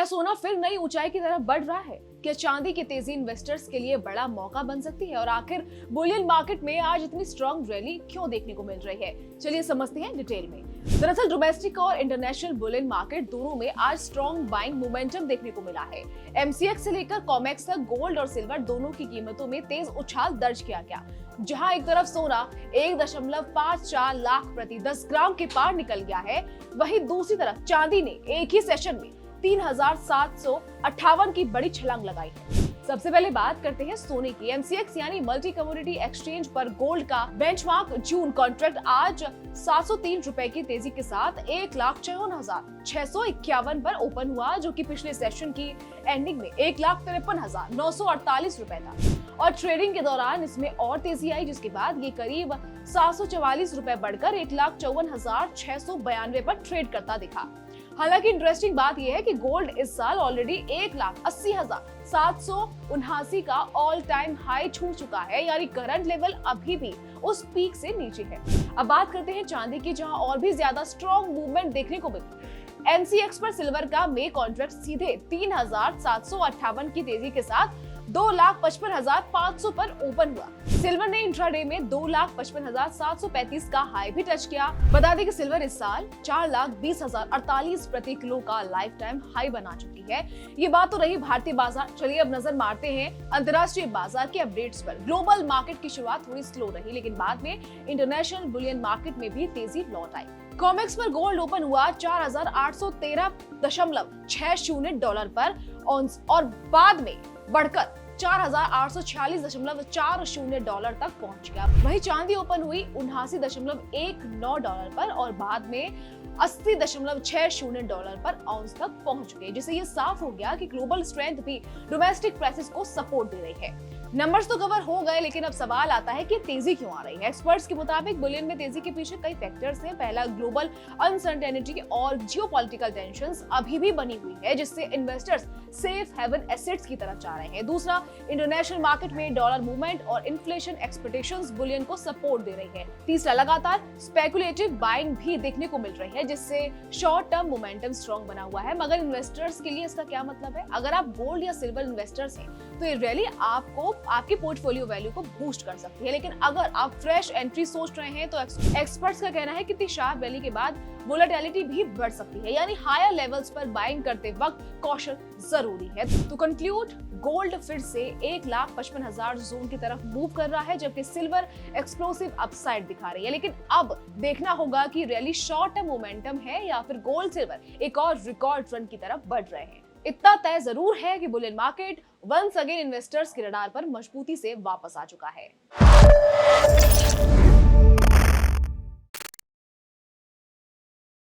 सोना फिर नई ऊंचाई की तरफ बढ़ रहा है? क्या चांदी की तेजी इन्वेस्टर्स के लिए बड़ा मौका बन सकती है? और आखिर बुलियन मार्केट में आज इतनी स्ट्रॉन्ग रैली क्यों देखने को मिल रही है? चलिए समझते हैं डिटेल में। दरअसल डोमेस्टिक और इंटरनेशनल बुलियन मार्केट दोनों में आज स्ट्रॉन्ग बाइंग मोमेंटम देखने को मिला है। एमसीएक्स से लेकर कॉमेक्स तक गोल्ड और सिल्वर दोनों की कीमतों में तेज उछाल दर्ज किया गया। जहां एक तरफ सोना 1.54 लाख प्रति 10 ग्राम के पार निकल गया है, वहीं दूसरी तरफ चांदी ने एक ही सेशन में 3,758 की बड़ी छलांग लगाई है। सबसे पहले बात करते हैं सोने की। एमसीएक्स यानी मल्टी कमोडिटी एक्सचेंज पर गोल्ड का बेंचमार्क जून कॉन्ट्रैक्ट आज 703 रुपए की तेजी के साथ 1,54,651 पर ओपन हुआ, जो कि पिछले सेशन की एंडिंग में 1,53,948 रुपए था। और ट्रेडिंग के दौरान इसमें और तेजी आई, जिसके बाद ये करीब 744 रुपए बढ़कर 1,54,692 पर ट्रेड करता दिखा। हालांकि इंटरेस्टिंग बात यह है कि गोल्ड इस साल ऑलरेडी 1,80,779 का ऑल टाइम हाई छू चुका है, यानी करंट लेवल अभी भी उस पीक से नीचे है। अब बात करते हैं चांदी की, जहां और भी ज्यादा स्ट्रॉन्ग मूवमेंट देखने को मिली। एमसीएक्स पर सिल्वर का मे कॉन्ट्रैक्ट सीधे 3,758 की तेजी के साथ 2,55,500 पर ओपन हुआ। सिल्वर ने इंट्राडे में 2,55,735 का हाई भी टच किया। बता दें कि सिल्वर इस साल 4,20,048 प्रति किलो का लाइफ टाइम हाई बना चुकी है। ये बात तो रही भारतीय बाजार। चलिए अब नजर मारते हैं अंतर्राष्ट्रीय बाजार के अपडेट्स पर। ग्लोबल मार्केट की शुरुआत थोड़ी स्लो रही, लेकिन बाद में इंटरनेशनल बुलियन मार्केट में भी तेजी लौट आई। कॉमेक्स पर गोल्ड ओपन हुआ 4,813.60 डॉलर पर ऑन्स और बाद में बढ़कर 4,846.40 डॉलर तक पहुंच गया। वहीं चांदी ओपन हुई 79.19 डॉलर पर और बाद में 80.60 डॉलर पर आउंस तक पहुंच गए, जिससे ये साफ हो गया कि ग्लोबल स्ट्रेंथ भी डोमेस्टिक प्राइसेस को सपोर्ट दे रही है। नंबर्स तो कवर हो गए, लेकिन अब सवाल आता है कि तेजी क्यों आ रही है। एक्सपर्ट्स के मुताबिक बुलियन में तेजी के पीछे कई फैक्टर्स हैं। पहला, ग्लोबल अनसर्टेनिटी और जियोपॉलिटिकल टेंशंस अभी भी बनी हुई है, जिससे इन्वेस्टर्स सेफ हेवन एसेट्स की तरफ जा रहे हैं। दूसरा, इंटरनेशनल मार्केट में डॉलर मूवमेंट और इन्फ्लेशन एक्सपेक्टेशंस बुलियन को सपोर्ट दे रही है। तीसरा, लगातार स्पेकुलेटिव बाइंग भी देखने को मिल रही है, जिससे शॉर्ट टर्म मोमेंटम स्ट्रॉन्ग बना हुआ है। मगर इन्वेस्टर्स के लिए इसका क्या मतलब है? अगर आप गोल्ड या सिल्वर इन्वेस्टर्स हैं तो ये रैली आपको आपके पोर्टफोलियो वैल्यू को बूस्ट कर सकती है। लेकिन अगर आप फ्रेश एंट्री सोच रहे हैं तो एक्सपर्ट्स का कहना है कि इतनी शार्प रैली के बाद वोलेटिलिटी भी बढ़ सकती है, यानी हायर लेवल्स पर बाइंग करते वक्त कॉशन जरूरी है। तो कंक्लूड, गोल्ड फिर से 1,55,000 जोन की तरफ मूव कर रहा है, जबकि सिल्वर एक्सप्लोसिव अपसाइड दिखा रही है। लेकिन अब देखना होगा कि रैली शॉर्ट टर्म मोमेंटम है या फिर गोल्ड सिल्वर एक और रिकॉर्ड रन की तरफ बढ़ रहे हैं। इतना तय जरूर है कि bullion market once again investors के रडार पर मजबूती से वापस आ चुका है।